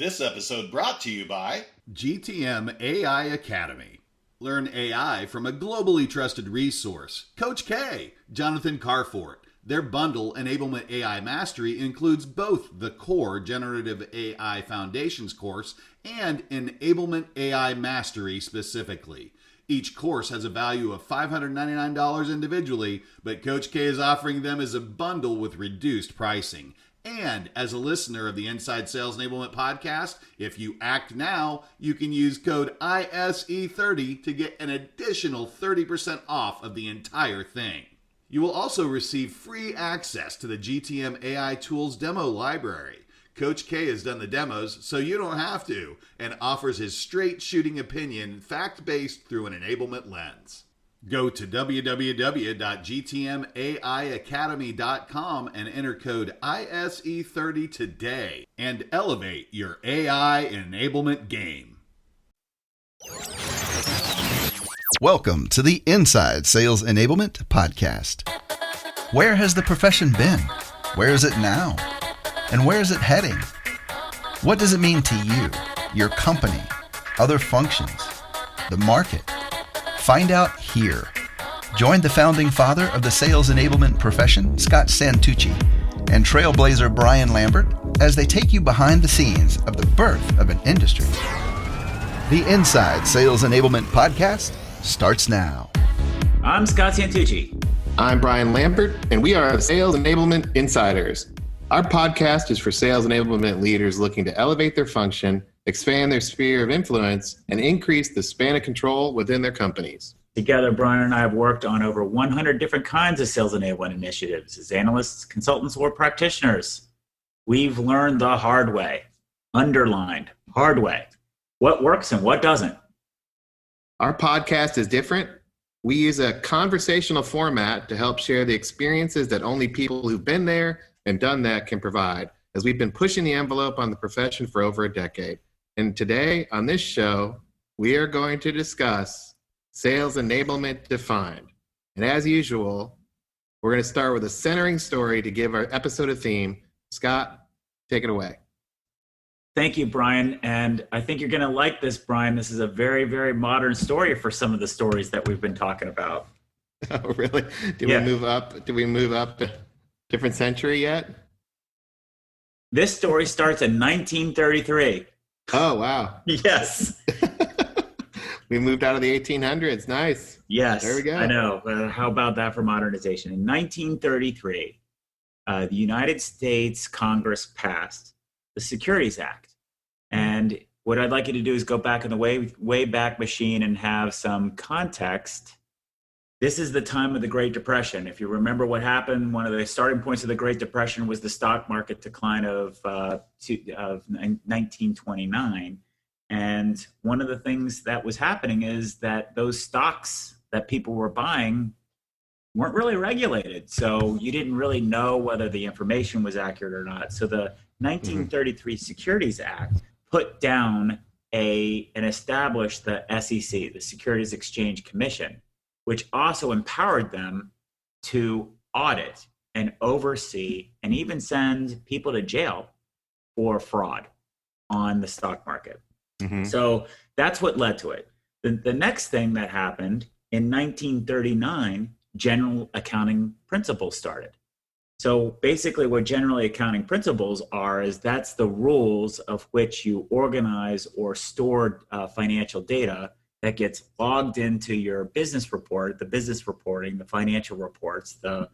This episode brought to you by GTM AI Academy. Learn AI from a globally trusted resource. Coach K, Jonathan Carfort. Their bundle, Enablement AI Mastery, includes both the core Generative AI Foundations course and Enablement AI Mastery specifically. Each course has a value of $599 individually, but Coach K is offering them as a bundle with reduced pricing. And as a listener of the Inside Sales Enablement podcast, if you act now, you can use code ISE30 to get an additional 30% off of the entire thing. You will also receive free access to the GTM AI Tools demo library. Coach K has done the demos, so you don't have to, and offers his straight shooting opinion, fact-based through an enablement lens. Go to www.gtmaiacademy.com and enter code ISE30 today and elevate your AI enablement game. Welcome to the Inside Sales Enablement podcast. Where has the profession been? Where is it now? And where is it heading? What does it mean to you, your company, other functions, the market? Find out here. Join the founding father of the sales enablement profession, Scott Santucci, and trailblazer Brian Lambert as they take you behind the scenes of the birth of an industry. The Inside Sales Enablement podcast starts now. I'm Scott Santucci. I'm Brian Lambert, and we are Sales Enablement Insiders. Our podcast is for sales enablement leaders looking to elevate their function, expand their sphere of influence, and increase the span of control within their companies. Together, Brian and I have worked on over 100 different kinds of sales enablement initiatives as analysts, consultants, or practitioners. We've learned the hard way, underlined, hard way, what works and what doesn't. Our podcast is different. We use a conversational format to help share the experiences that only people who've been there and done that can provide, as we've been pushing the envelope on the profession for over a decade. And today on this show, we are going to discuss Sales Enablement Defined. And as usual, we're going to start with a centering story to give our episode a theme. Scott, take it away. Thank you, Brian. And I think you're going to like this, Brian. This is a very, very modern story for some of the stories that we've been talking about. Oh, really? Did we move up? Did we move up a different century yet? This story starts in 1933. Oh, wow. Yes. We moved out of the 1800s. Nice. Yes. There we go. I know. How about that for modernization? In 1933, the United States Congress passed the Securities Act. And what I'd like you to do is go back in the way back machine and have some context. This is the time of the Great Depression. If you remember what happened, one of the starting points of the Great Depression was the stock market decline of 1929. And one of the things that was happening is that those stocks that people were buying weren't really regulated. So you didn't really know whether the information was accurate or not. So the 1933 Securities Act put down and established the SEC, the Securities Exchange Commission, which also empowered them to audit and oversee and even send people to jail for fraud on the stock market. So that's what led to it. The next thing that happened in 1939, general accounting principles started. So basically what generally accounting principles are is that's the rules of which you organize or store financial data that gets logged into your business report, the business reporting, the financial reports, the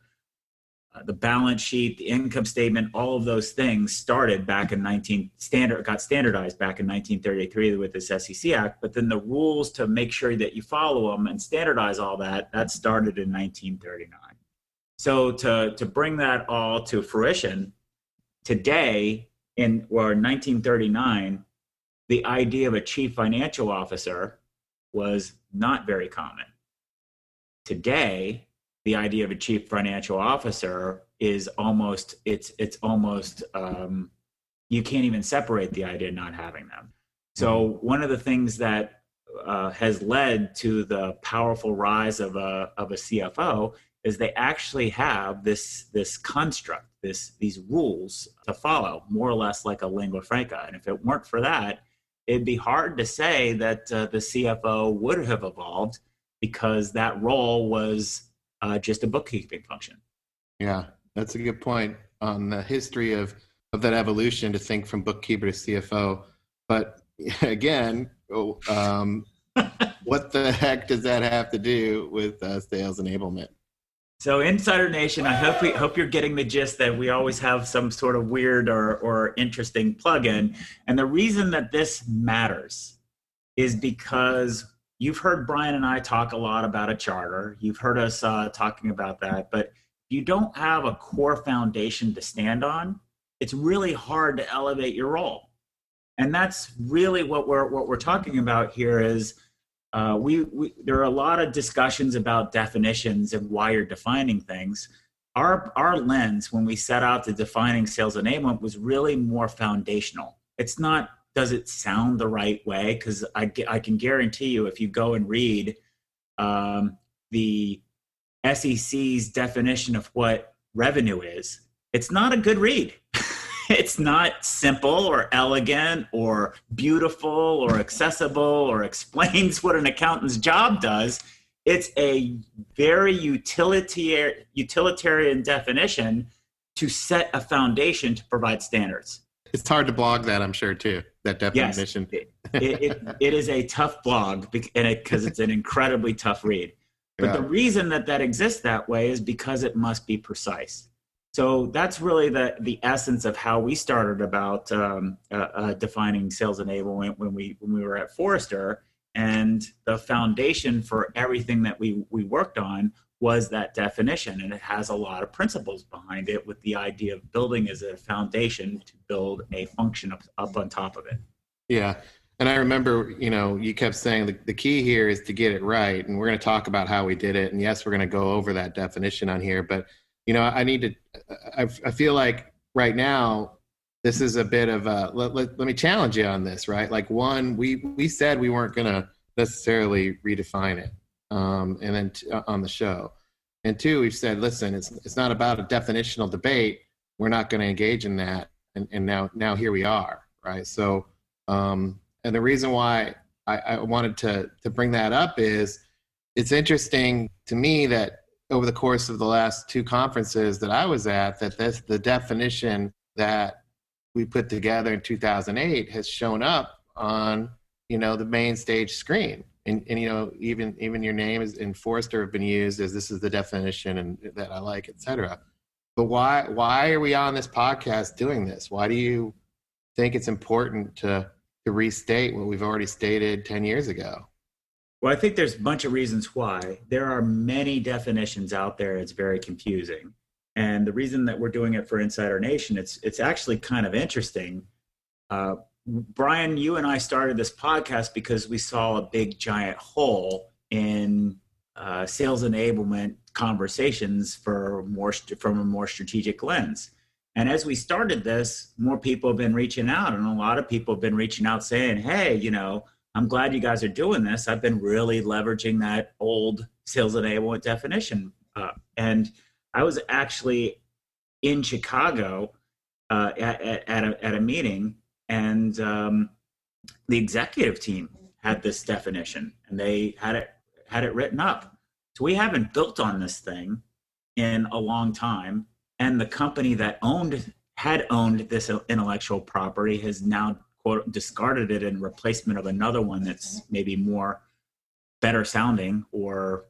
balance sheet, the income statement, all of those things started back in got standardized back in 1933 with this SEC Act. But then the rules to make sure that you follow them and standardize all that started in 1939. So to bring that all to fruition, today in 1939, the idea of a chief financial officer was not very common. Today, the idea of a chief financial officer is almost, you can't even separate the idea of not having them. So one of the things that has led to the powerful rise of a CFO is they actually have this construct, these rules to follow, more or less like a lingua franca. And if it weren't for that, it'd be hard to say that the CFO would have evolved, because that role was just a bookkeeping function. Yeah, that's a good point on the history of that evolution, to think from bookkeeper to CFO. But again, what the heck does that have to do with sales enablement? So Insider Nation, I hope you're getting the gist that we always have some sort of weird or interesting plugin. And the reason that this matters is because you've heard Brian and I talk a lot about a charter. You've heard us talking about that. But you don't have a core foundation to stand on, it's really hard to elevate your role. And that's really what we're talking about here is there are a lot of discussions about definitions and why you're defining things. Our lens when we set out to defining sales enablement was really more foundational. It's not, does it sound the right way? Because I can guarantee you, if you go and read the SEC's definition of what revenue is, it's not a good read. It's not simple or elegant or beautiful or accessible or explains what an accountant's job does. It's a very utilitarian definition to set a foundation to provide standards. It's hard to blog that, I'm sure, too, that definition. Yes, it is a tough blog because it's an incredibly tough read. But the reason that exists that way is because it must be precise. So that's really the essence of how we started about defining sales enablement when we were at Forrester. And the foundation for everything that we worked on was that definition. And it has a lot of principles behind it, with the idea of building as a foundation to build a function up on top of it. Yeah. And I remember, you kept saying the key here is to get it right. And we're going to talk about how we did it. And yes, we're going to go over that definition on here. But, I feel like right now, this is a bit of a, let me challenge you on this, right? Like, one, we said we weren't going to necessarily redefine it and then on the show. And two, we've said, listen, it's not about a definitional debate. We're not going to engage in that. And now here we are, right? So, and the reason why I wanted to bring that up is it's interesting to me that over the course of the last two conferences that I was at, that the definition that we put together in 2008 has shown up on, the main stage screen. And even your name is in Forrester have been used as this is the definition and that I like, et cetera. But why are we on this podcast doing this? Why do you think it's important to restate what we've already stated 10 years ago? Well, I think there's a bunch of reasons why. There are many definitions out there. It's very confusing. And the reason that we're doing it for Insider Nation, it's actually kind of interesting. Brian, you and I started this podcast because we saw a big giant hole in sales enablement conversations from a more strategic lens. And as we started this, more people have been reaching out, and a lot of people have been reaching out saying, hey, I'm glad you guys are doing this. I've been really leveraging that old sales enablement definition. And I was actually in Chicago at a meeting, and the executive team had this definition, and they had it written up. So we haven't built on this thing in a long time. And the company that had owned this intellectual property has now, quote, discarded it in replacement of another one that's maybe better sounding or,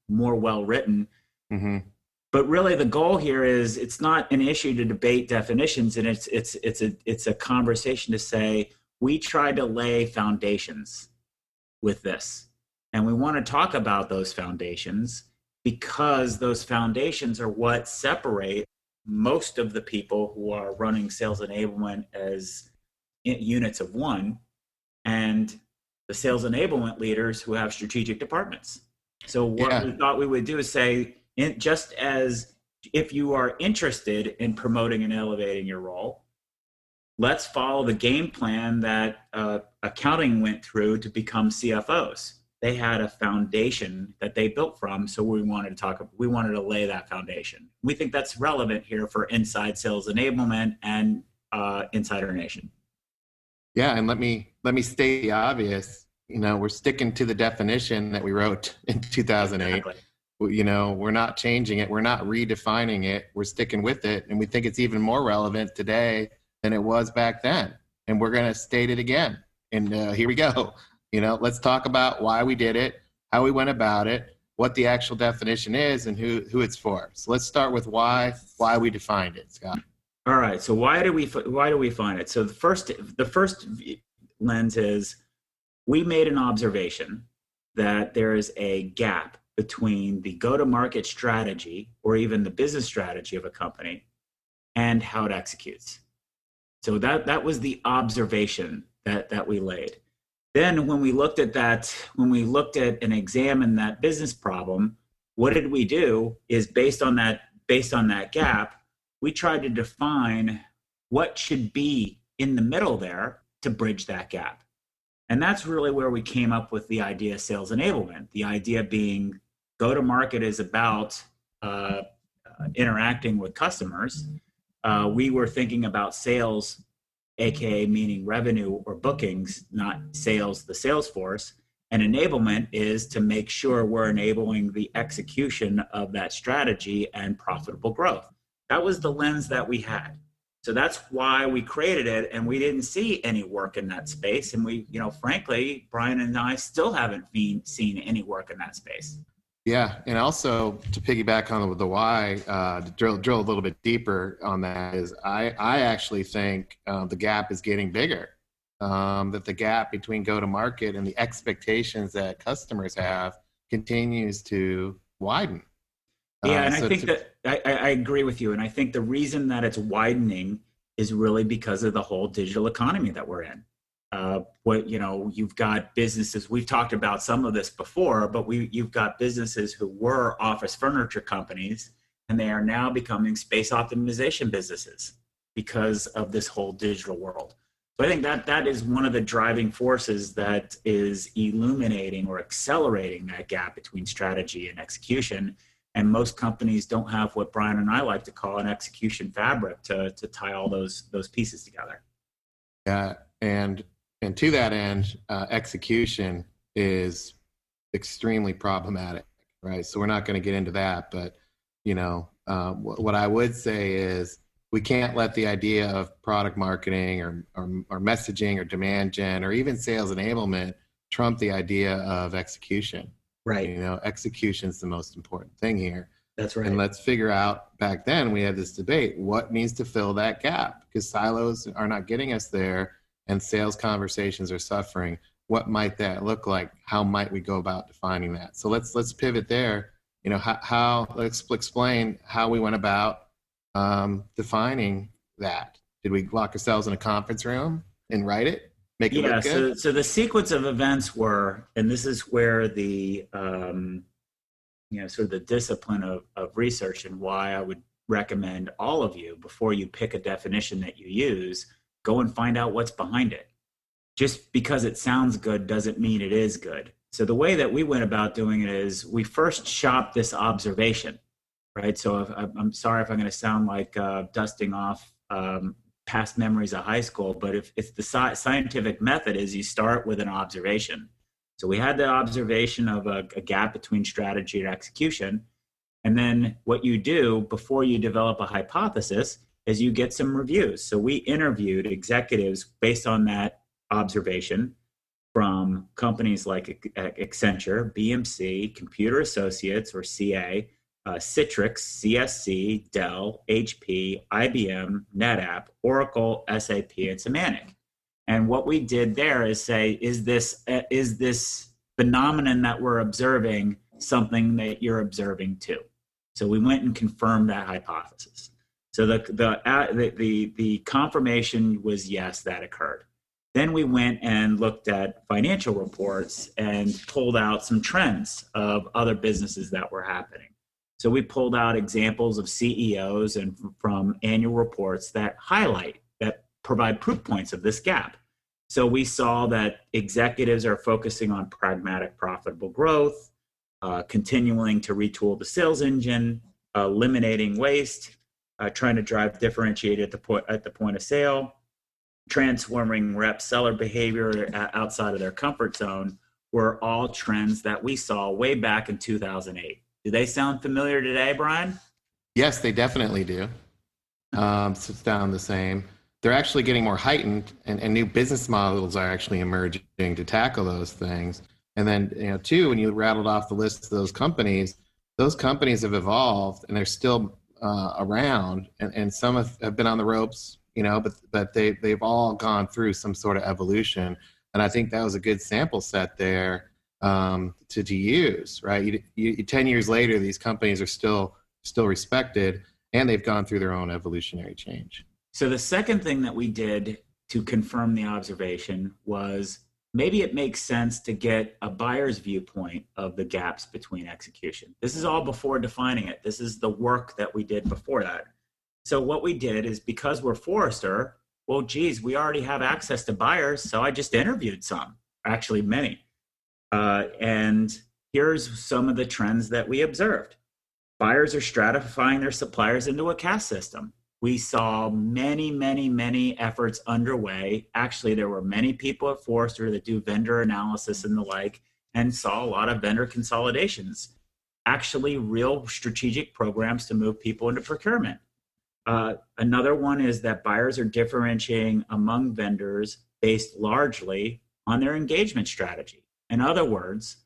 more well written. Mm-hmm. But really the goal here is it's not an issue to debate definitions, and it's a conversation to say, we tried to lay foundations with this. And we want to talk about those foundations because those foundations are what separate most of the people who are running sales enablement as units of one and the sales enablement leaders who have strategic departments. So what we thought we would do is say, just as if you are interested in promoting and elevating your role, let's follow the game plan that accounting went through to become CFOs. they had a foundation that they built from. So we wanted to lay that foundation. We think that's relevant here for inside sales enablement and Insider Nation. Yeah, and let me state the obvious. We're sticking to the definition that we wrote in 2008. Exactly. We're not changing it. We're not redefining it. We're sticking with it. And we think it's even more relevant today than it was back then. And we're going to state it again. And here we go. Let's talk about why we did it, how we went about it, what the actual definition is, and who it's for. So let's start with why we defined it, Scott. All right. So why do we find it? So the first lens is we made an observation that there is a gap between the go-to-market strategy or even the business strategy of a company and how it executes. So that was the observation that we laid. Then when we looked at and examined that business problem, what did we do is based on that gap, we tried to define what should be in the middle there to bridge that gap. And that's really where we came up with the idea of sales enablement. The idea being go-to-market is about interacting with customers. We were thinking about sales, AKA meaning revenue or bookings, not sales, the sales force. And enablement is to make sure we're enabling the execution of that strategy and profitable growth. That was the lens that we had. So that's why we created it, and we didn't see any work in that space. And we, frankly, Brian and I still haven't seen any work in that space. Yeah, and also to piggyback on the why, to drill a little bit deeper on that is I actually think the gap is getting bigger. That the gap between go-to-market and the expectations that customers have continues to widen. Yeah, and I think that I agree with you. And I think the reason that it's widening is really because of the whole digital economy that we're in. You've got businesses, we've talked about some of this before, but you've got businesses who were office furniture companies, and they are now becoming space optimization businesses because of this whole digital world. So I think that is one of the driving forces that is illuminating or accelerating that gap between strategy and execution. And most companies don't have what Brian and I like to call an execution fabric to tie all those pieces together. Yeah, and to that end, execution is extremely problematic, right? So we're not going to get into that, but what I would say is we can't let the idea of product marketing or messaging or demand gen or even sales enablement trump the idea of execution. Right. Execution is the most important thing here. That's right. And let's figure out, back then we had this debate, what needs to fill that gap? Because silos are not getting us there and sales conversations are suffering. What might that look like? How might we go about defining that? So let's pivot there. Let's explain how we went about defining that. Did we lock ourselves in a conference room and write it? Make it look good? So the sequence of events were, and this is where the sort of the discipline of research and why I would recommend all of you, before you pick a definition that you use, go and find out what's behind it. Just because it sounds good doesn't mean it is good. So the way that we went about doing it is we first shopped this observation, right? So I'm sorry if I'm going to sound like dusting off past memories of high school, but if the scientific method is you start with an observation. So we had the observation of a gap between strategy and execution. And then what you do before you develop a hypothesis is you get some reviews. So we interviewed executives based on that observation from companies like Accenture, BMC, Computer Associates or CA, Citrix, CSC, Dell, HP, IBM, NetApp, Oracle, SAP, and Symantec. And what we did there is say, is this phenomenon that we're observing something that you're observing too? So we went and confirmed that hypothesis. So the confirmation was yes, that occurred. Then we went and looked at financial reports and pulled out some trends of other businesses that were happening. So we pulled out examples of CEOs and from annual reports that provide proof points of this gap. So we saw that executives are focusing on pragmatic, profitable growth, continuing to retool the sales engine, eliminating waste, trying to drive differentiated at the point of sale, transforming rep seller behavior outside of their comfort zone, were all trends that we saw way back in 2008. Do they sound familiar today, Brian? Yes, they definitely do. So sound the same. They're actually getting more heightened, and new business models are actually emerging to tackle those things. And then, too, when you rattled off the list of those companies have evolved, and they're still around, and some have been on the ropes, but they've all gone through some sort of evolution. And I think that was a good sample set there to use, right? 10 years later, these companies are still respected, and they've gone through their own evolutionary change. So the second thing that we did to confirm the observation was maybe it makes sense to get a buyer's viewpoint of the gaps between execution. This is all before defining it. This is the work that we did before that. So what we did is, because we're Forrester, well, geez, we already have access to buyers. So I just interviewed some, actually many. And here's some of the trends that we observed. Buyers are stratifying their suppliers into a caste system. We saw many efforts underway. Actually, there were many people at Forrester that do vendor analysis and the like, and saw a lot of vendor consolidations. Actually, real strategic programs to move people into procurement. Another one is that buyers are differentiating among vendors based largely on their engagement strategy. In other words,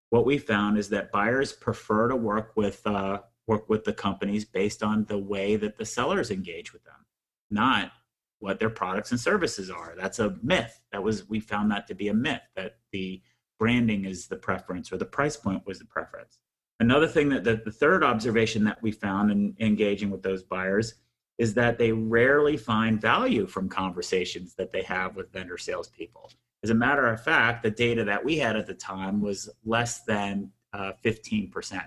what we found is that buyers prefer to work with the companies based on the way that the sellers engage with them, not what their products and services are. That's a myth. We found that to be a myth, that the branding is the preference or the price point was the preference. Another thing that the third observation that we found in engaging with those buyers is that they rarely find value from conversations that they have with vendor salespeople. As a matter of fact, the data that we had at the time was less than 15%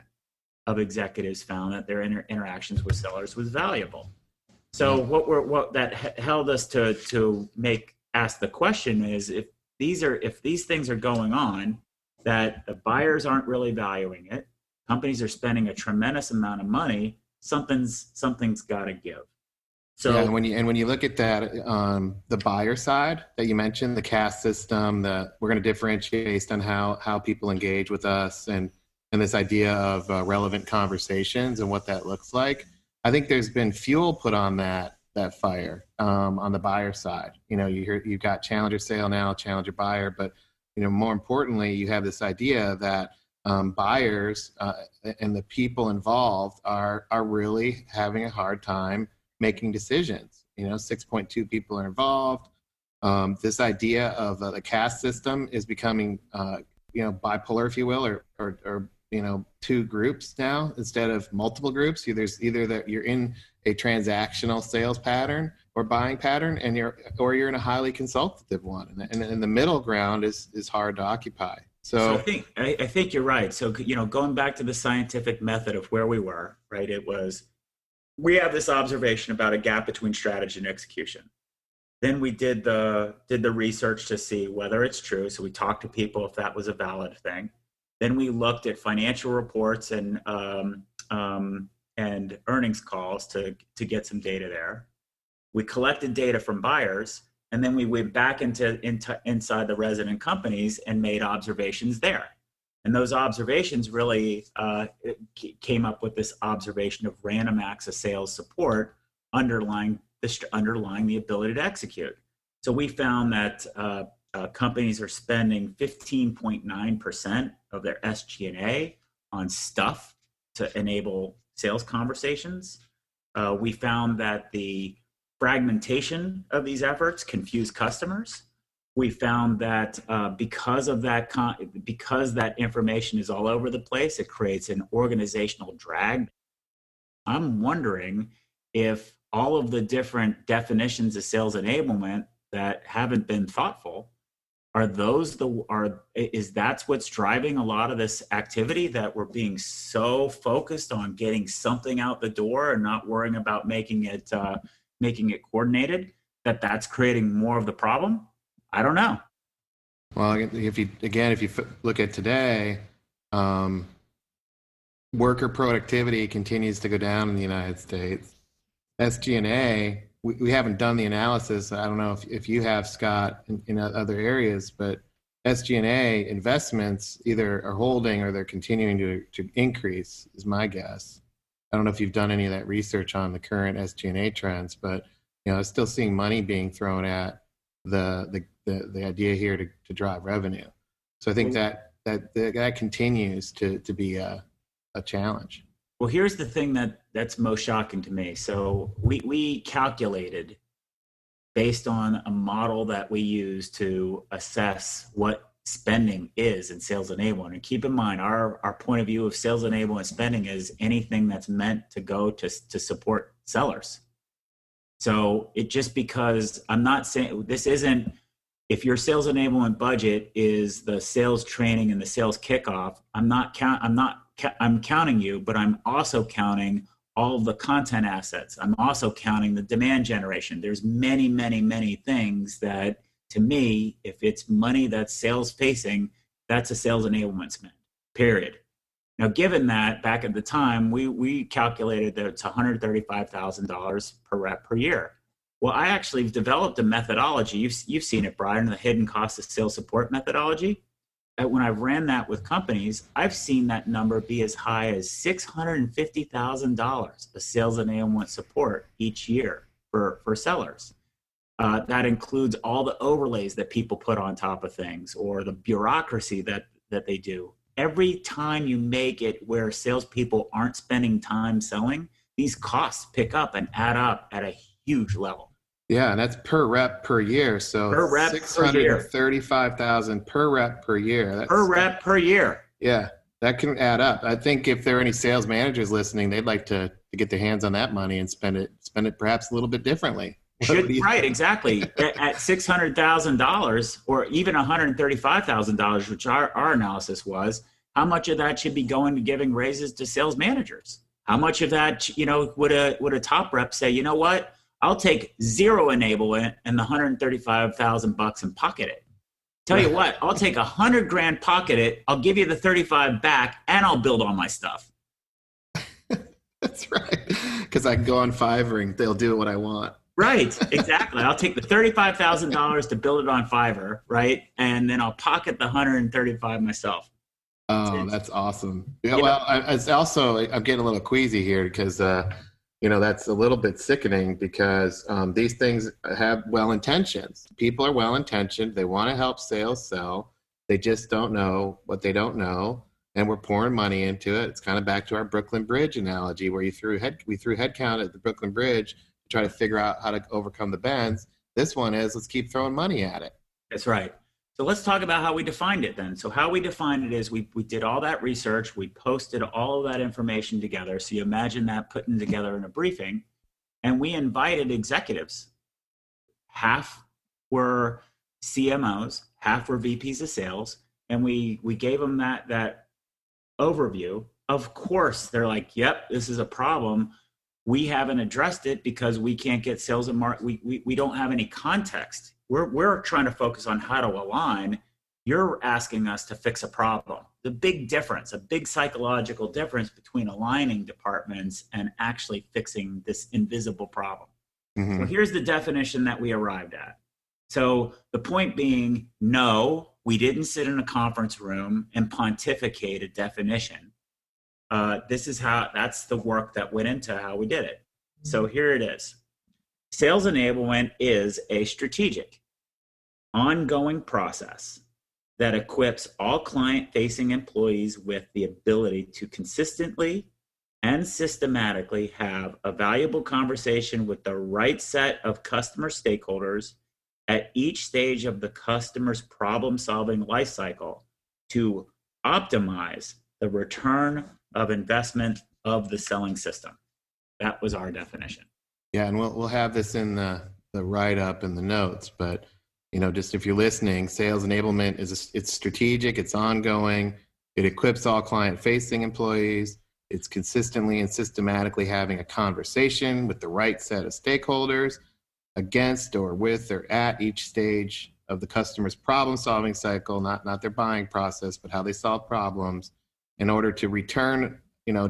of executives found that their interactions with sellers was valuable. So what that held us to ask the question is, if these things are going on, that the buyers aren't really valuing it, companies are spending a tremendous amount of money, something's got to give. So yeah, and when you look at that, the buyer side that you mentioned, the caste system, that we're going to differentiate based on how people engage with us, and this idea of relevant conversations and what that looks like. I think there's been fuel put on that fire on the buyer side. You've got challenger sale now, challenger buyer, but more importantly, you have this idea that buyers and the people involved are really having a hard time making decisions. 6.2 people are involved. This idea of the caste system is becoming bipolar, if you will, or two groups now instead of multiple groups. There's either that you're in a transactional sales pattern or buying pattern, or you're in a highly consultative one, and the middle ground is hard to occupy. So I think you're right. So going back to the scientific method of where we were, right? We have this observation about a gap between strategy and execution. Then we did the research to see whether it's true. So we talked to people if that was a valid thing. Then we looked at financial reports and earnings calls to get some data there. We collected data from buyers, and then we went back inside the resident companies and made observations there. And those observations really came up with this observation of random acts of sales support underlying the ability to execute. So we found that companies are spending 15.9% of their SG&A on stuff to enable sales conversations. We found that the fragmentation of these efforts confuse customers. We found that because that information is all over the place, it creates an organizational drag. I'm wondering if all of the different definitions of sales enablement that haven't been thoughtful, is that's what's driving a lot of this activity, that we're being so focused on getting something out the door and not worrying about making it coordinated, that's creating more of the problem? I don't know. Well, if you look at today, worker productivity continues to go down in the United States. SG&A, we haven't done the analysis. I don't know if you have, Scott, in other areas, but SG&A investments either are holding or they're continuing to increase, is my guess. I don't know if you've done any of that research on the current SG&A trends, but I'm still seeing money being thrown at the idea here to drive revenue. So I think that continues to be a challenge. Well, here's the thing that's most shocking to me. So we calculated based on a model that we use to assess what spending is in sales enablement. And keep in mind, our point of view of sales enablement spending is anything that's meant to go to support sellers. So it just because I'm not saying this isn't, if your sales enablement budget is the sales training and the sales kickoff, I'm counting you, but I'm also counting all of the content assets. I'm also counting the demand generation. There's many, many, many things that, to me, if it's money that's sales facing, that's a sales enablement spend, period. Now, given that, back at the time, we calculated that it's $135,000 per rep per year. Well, I actually developed a methodology. You've seen it, Brian, the hidden cost of sales support methodology. When I've ran that with companies, I've seen that number be as high as $650,000 of sales enablement support each year for sellers. That includes all the overlays that people put on top of things or the bureaucracy that they do. Every time you make it where salespeople aren't spending time selling, these costs pick up and add up at a huge level. Yeah, and that's per rep per year. So per rep $635,000 per rep per year. That's, per rep per year. Yeah, that can add up. I think if there are any sales managers listening, they'd like to get their hands on that money and spend it perhaps a little bit differently. Right, exactly. At $600,000 or even $135,000, which our analysis was, how much of that should be going to giving raises to sales managers? How much of that, would a top rep say, you know what? I'll take zero enablement and the $135,000 and pocket it. Tell you what, I'll take $100,000, pocket it. I'll give you the 35 back, and I'll build all my stuff. That's right, because I can go on Fiverr and they'll do what I want. Right, exactly. I'll take the $35,000 to build it on Fiverr, right, and then I'll pocket the $135,000 myself. Oh, that's awesome. Yeah, well, I'm getting a little queasy here because that's a little bit sickening because these things have well-intentions. People are well-intentioned. They want to help sales sell. They just don't know what they don't know, and we're pouring money into it. It's kind of back to our Brooklyn Bridge analogy where we threw headcount at the Brooklyn Bridge to try to figure out how to overcome the bends. This one is let's keep throwing money at it. That's right. So let's talk about how we defined it then. So how we defined it is we did all that research. We posted all of that information together. So you imagine that putting together in a briefing. And we invited executives. Half were CMOs, half were VPs of sales. And we gave them that overview. Of course, they're like, yep, this is a problem. We haven't addressed it because we can't get sales and market. We don't have any context. We're trying to focus on how to align. You're asking us to fix a problem. The big difference, a big psychological difference between aligning departments and actually fixing this invisible problem. Mm-hmm. So here's the definition that we arrived at. So the point being, no, we didn't sit in a conference room and pontificate a definition. That's the work that went into how we did it. So here it is. Sales enablement is a strategic, ongoing process that equips all client-facing employees with the ability to consistently and systematically have a valuable conversation with the right set of customer stakeholders at each stage of the customer's problem-solving lifecycle to optimize the return of investment of the selling system. That was our definition. Yeah, and we'll have this in the write-up and the notes, but just if you're listening, sales enablement it's strategic, it's ongoing, it equips all client-facing employees, it's consistently and systematically having a conversation with the right set of stakeholders against or with or at each stage of the customer's problem solving cycle, not their buying process, but how they solve problems in order to return,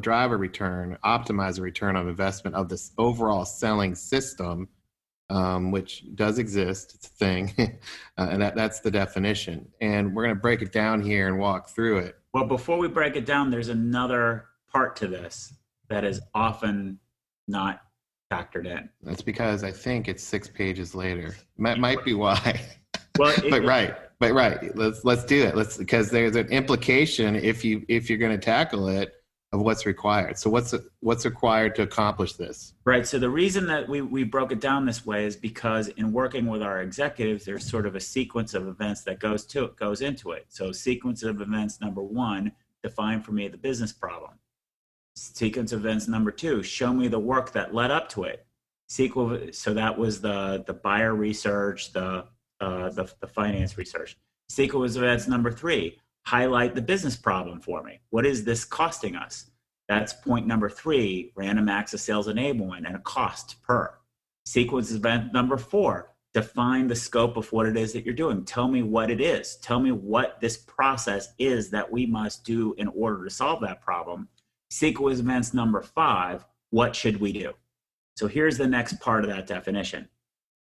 drive a return, optimize a return on investment of this overall selling system, which does exist. It's a thing. And that's the definition. And we're going to break it down here and walk through it. Well, before we break it down, there's another part to this that is often not factored in. That's because I think it's 6 pages later. Might be why. Well, but right. Let's do it. Because there's an implication if you're going to tackle it of what's required. So what's required to accomplish this? Right. So the reason that we broke it down this way is because in working with our executives, there's sort of a sequence of events that goes into it. So sequence of events number 1, define for me the business problem. Sequence of events number 2, show me the work that led up to it. So that was the buyer research, the finance research. Sequence of events number 3, highlight the business problem for me. What is this costing us? That's point number 3, random access sales enablement and a cost per. Sequence event number 4, define the scope of what it is that you're doing. Tell me what it is. Tell me what this process is that we must do in order to solve that problem. Sequence events number 5, what should we do? So here's the next part of that definition.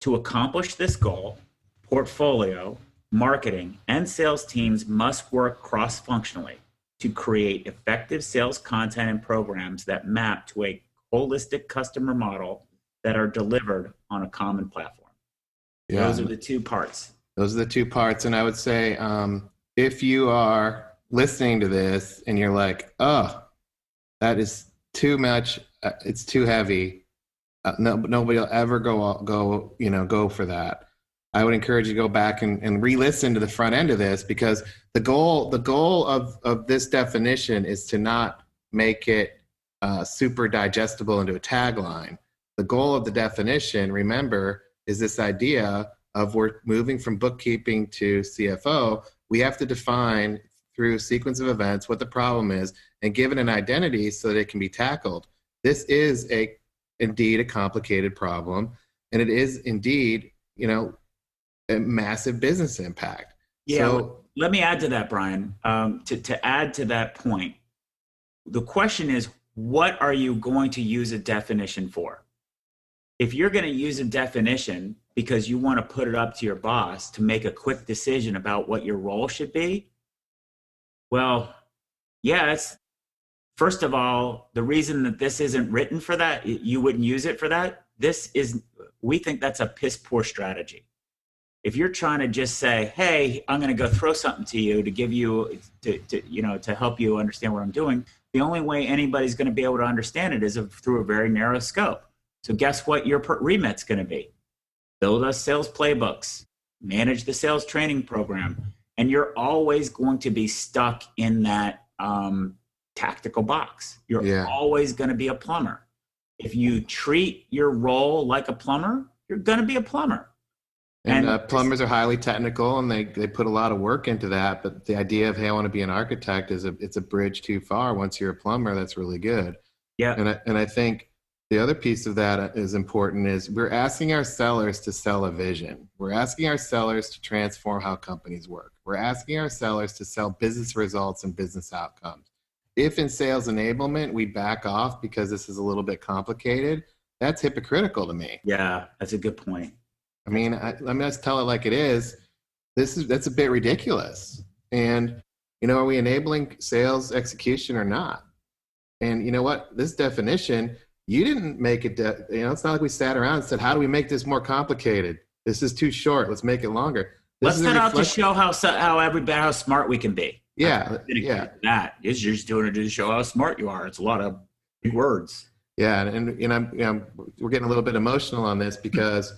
To accomplish this goal, portfolio, marketing, and sales teams must work cross-functionally to create effective sales content and programs that map to a holistic customer model that are delivered on a common platform. Yeah. Those are the 2 parts. Those are the 2 parts. And I would say if you are listening to this and you're like, oh, that is too much, it's too heavy, nobody will ever go for that. I would encourage you to go back and re-listen to the front end of this, because the goal of this definition is to not make it super digestible into a tagline. The goal of the definition, remember, is this idea of we're moving from bookkeeping to CFO. We have to define through a sequence of events what the problem is and give it an identity so that it can be tackled. This is indeed a complicated problem, and it is indeed, a massive business impact. Yeah, so, let me add to that, Brian. To add to that point, the question is, what are you going to use a definition for? If you're going to use a definition because you want to put it up to your boss to make a quick decision about what your role should be, well, yes. First of all, the reason that this isn't written for that, you wouldn't use it for that. We think that's a piss poor strategy. If you're trying to just say, hey, I'm going to go throw something to you to give you, to help you understand what I'm doing, the only way anybody's going to be able to understand it is through a very narrow scope. So guess what your remit's going to be? Build us sales playbooks, manage the sales training program, and you're always going to be stuck in that tactical box. You're always going to be a plumber. If you treat your role like a plumber, you're going to be a plumber. And plumbers are highly technical, and they put a lot of work into that. But the idea of, hey, I want to be an architect it's a bridge too far. Once you're a plumber, that's really good. Yeah. And I think the other piece of that is important is we're asking our sellers to sell a vision. We're asking our sellers to transform how companies work. We're asking our sellers to sell business results and business outcomes. If in sales enablement we back off because this is a little bit complicated, that's hypocritical to me. Yeah, that's a good point. I mean, let me just tell it like it is. That's a bit ridiculous. And, are we enabling sales execution or not? And you know what? This definition, you didn't make it, it's not like we sat around and said, how do we make this more complicated? This is too short. Let's make it longer. Let's set out to show how smart we can be. Yeah. That is just doing it to show how smart you are. It's a lot of big words. Yeah. And we're getting a little bit emotional on this because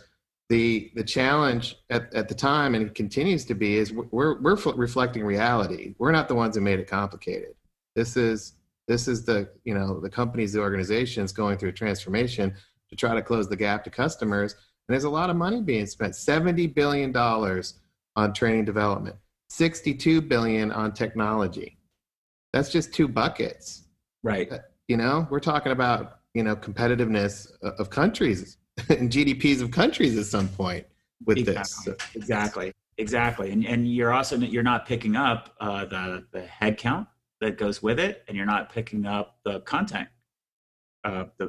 the challenge at the time, and it continues to be, is we're reflecting reality. We're not the ones who made it complicated. This is the companies, the organizations going through a transformation to try to close the gap to customers. And there's a lot of money being spent, $70 billion on training development, $62 billion on technology. That's just 2 buckets. Right. We're talking about, competitiveness of countries and GDPs of countries at some point with this. Exactly. Exactly. And you're not picking up the head count that goes with it, and you're not picking up the content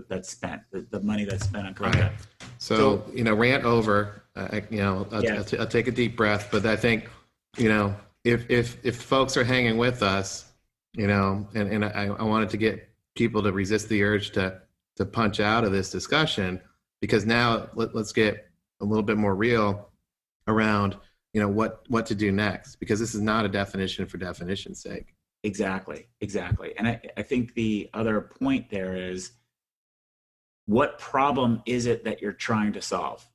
that's spent, the money that's spent on content. Right. So rant over. Yeah. I'll take a deep breath, but I think if folks are hanging with us, and I wanted to get people to resist the urge to punch out of this discussion, because now let's get a little bit more real around what to do next, because this is not a definition for definition's sake. Exactly. And I think the other point there is, what problem is it that you're trying to solve?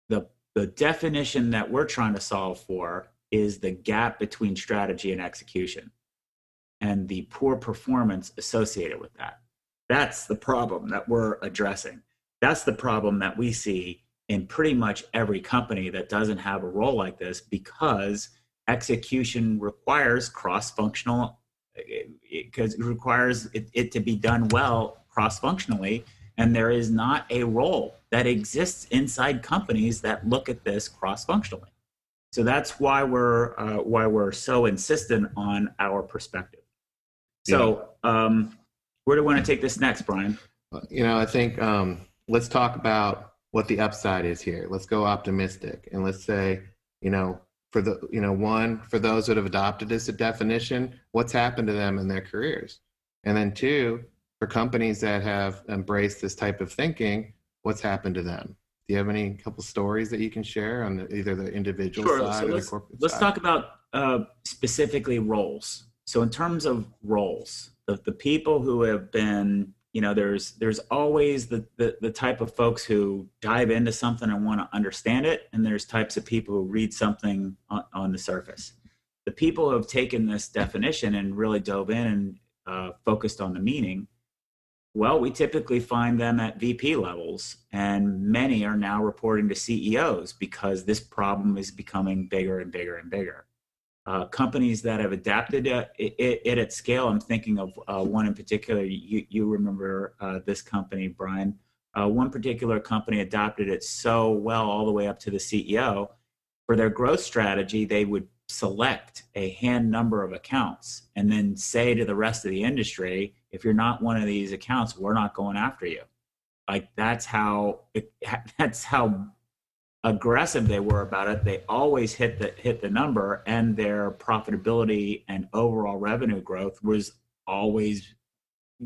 The definition that we're trying to solve for is the gap between strategy and execution and the poor performance associated with that. That's the problem that we're addressing. That's the problem that we see in pretty much every company that doesn't have a role like this, because execution requires cross-functional, because it requires it to be done well cross-functionally. And there is not a role that exists inside companies that look at this cross-functionally. So that's why we're so insistent on our perspective. So where do we want to take this next, Brian? I think let's talk about what the upside is here. Let's go optimistic, and let's say, for those that have adopted this definition, what's happened to them in their careers, and then two, for companies that have embraced this type of thinking, what's happened to them? Do you have any couple stories that you can share on either the individual side or the corporate side? Let's talk about specifically roles. So in terms of roles, the people who have been, there's always the type of folks who dive into something and want to understand it, and there's types of people who read something on the surface. The people who have taken this definition and really dove in and focused on the meaning, well, we typically find them at VP levels, and many are now reporting to CEOs because this problem is becoming bigger and bigger and bigger. Companies that have adapted it at scale, I'm thinking of one in particular. You remember this company, Brian. One particular company adopted it so well all the way up to the CEO. For their growth strategy, they would select a hand number of accounts and then say to the rest of the industry, if you're not one of these accounts, we're not going after you. Like that's how aggressive they were about it. They always hit the number, and their profitability and overall revenue growth was always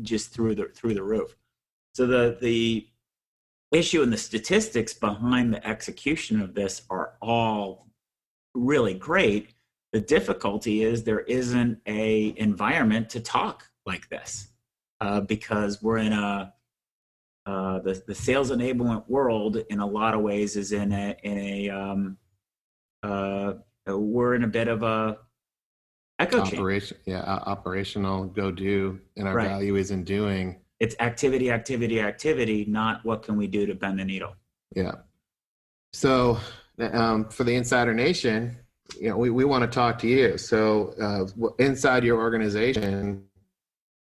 just through the roof. So the issue and the statistics behind the execution of this are all really great. The difficulty is there isn't a environment to talk like this, because we're in the sales enablement world in a lot of ways is we're in a bit of a echo chamber. Operational go do, and our Right. value is in doing. It's activity, not what can we do to bend the needle. Yeah. So for the Insider Nation, we want to talk to you. So inside your organization,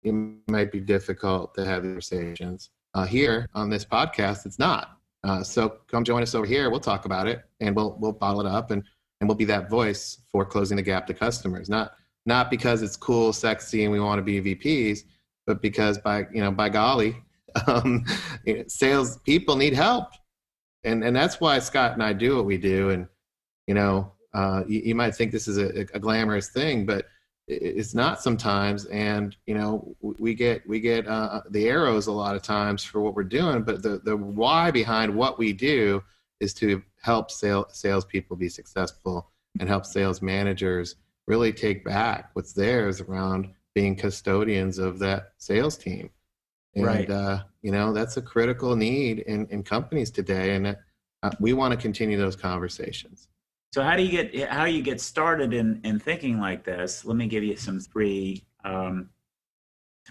it might be difficult to have conversations. Here on this podcast, it's not. So come join us over here. We'll talk about it, and we'll bottle it up, and we'll be that voice for closing the gap to customers. Not because it's cool, sexy, and we want to be VPs, but because by golly, sales people need help, and that's why Scott and I do what we do. And you might think this is a glamorous thing, but it's not sometimes. And we get the arrows a lot of times for what we're doing, but the why behind what we do is to help salespeople be successful and help sales managers really take back what's theirs around being custodians of that sales team. And Right. That's a critical need in companies today, and we want to continue those conversations. So how you get started in thinking like this? Let me give you some three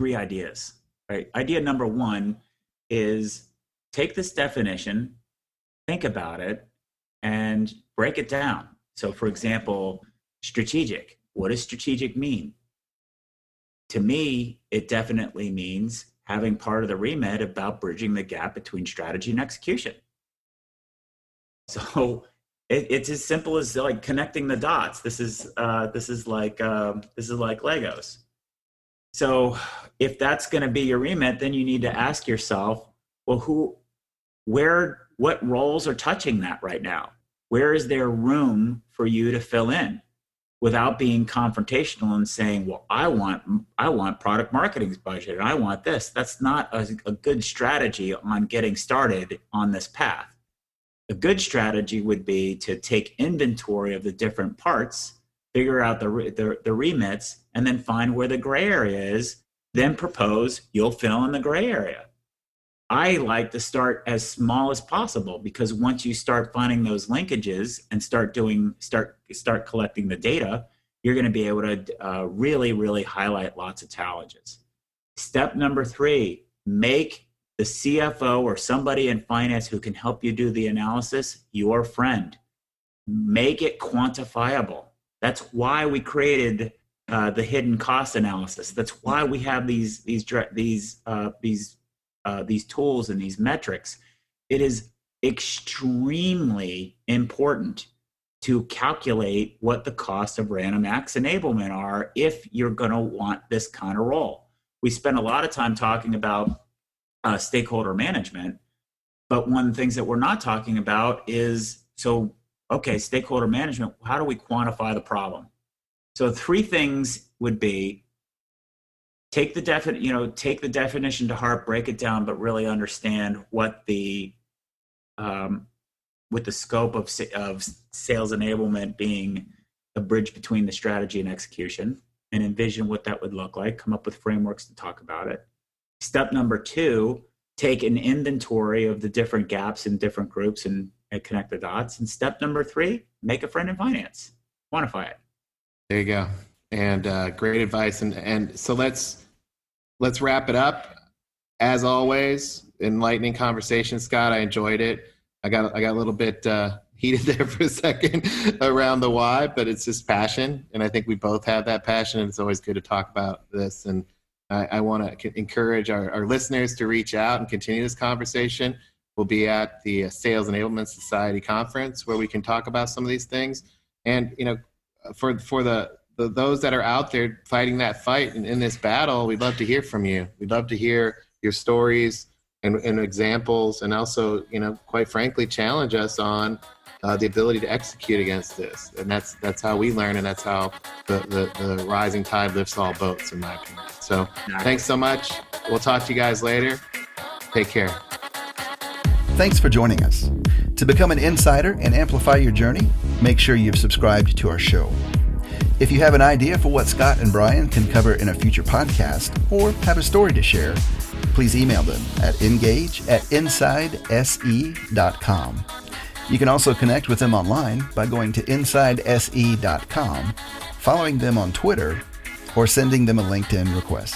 ideas. Right. Idea number one is take this definition, think about it, and break it down. So for example, strategic. What does strategic mean? To me, it definitely means having part of the remit about bridging the gap between strategy and execution. So It's as simple as like connecting the dots. This is like Legos. So if that's going to be your remit, then you need to ask yourself, well, what roles are touching that right now? Where is there room for you to fill in without being confrontational and saying, well, I want product marketing's budget and I want this. That's not a good strategy on getting started on this path. A good strategy would be to take inventory of the different parts, figure out the remits, and then find where the gray area is, then propose you'll fill in the gray area. I like to start as small as possible, because once you start finding those linkages and start collecting the data, you're going to be able to really, really highlight lots of challenges. Step number 3, make the CFO or somebody in finance who can help you do the analysis your friend. Make it quantifiable. That's why we created the hidden cost analysis. That's why we have these tools and these metrics. It is extremely important to calculate what the cost of random acts enablement are if you're going to want this kind of role. We spend a lot of time talking about stakeholder management, but one of the things that we're not talking about is, stakeholder management, how do we quantify the problem? So 3 things would be: take the definition to heart, break it down, but really understand what the scope of sales enablement being a bridge between the strategy and execution, and envision what that would look like. Come up with frameworks to talk about it. Step number 2, take an inventory of the different gaps in different groups and connect the dots. And step number 3, make a friend in finance. Quantify it. There you go. And great advice. And so let's wrap it up. As always, enlightening conversation, Scott. I enjoyed it. I got a little bit heated there for a second around the why, but it's just passion. And I think we both have that passion, and it's always good to talk about this. And I want to encourage our listeners to reach out and continue this conversation. We'll be at the Sales Enablement Society conference where we can talk about some of these things. And, for those that are out there fighting that fight in this battle, we'd love to hear from you. We'd love to hear your stories and examples, and also, quite frankly, challenge us on the ability to execute against this. And that's how we learn, and that's how the rising tide lifts all boats, in my opinion. So thanks so much. We'll talk to you guys later. Take care. Thanks for joining us. To become an insider and amplify your journey, make sure you've subscribed to our show. If you have an idea for what Scott and Brian can cover in a future podcast, or have a story to share, please email them at engage@insidese.com. You can also connect with them online by going to insidese.com, following them on Twitter, or sending them a LinkedIn request.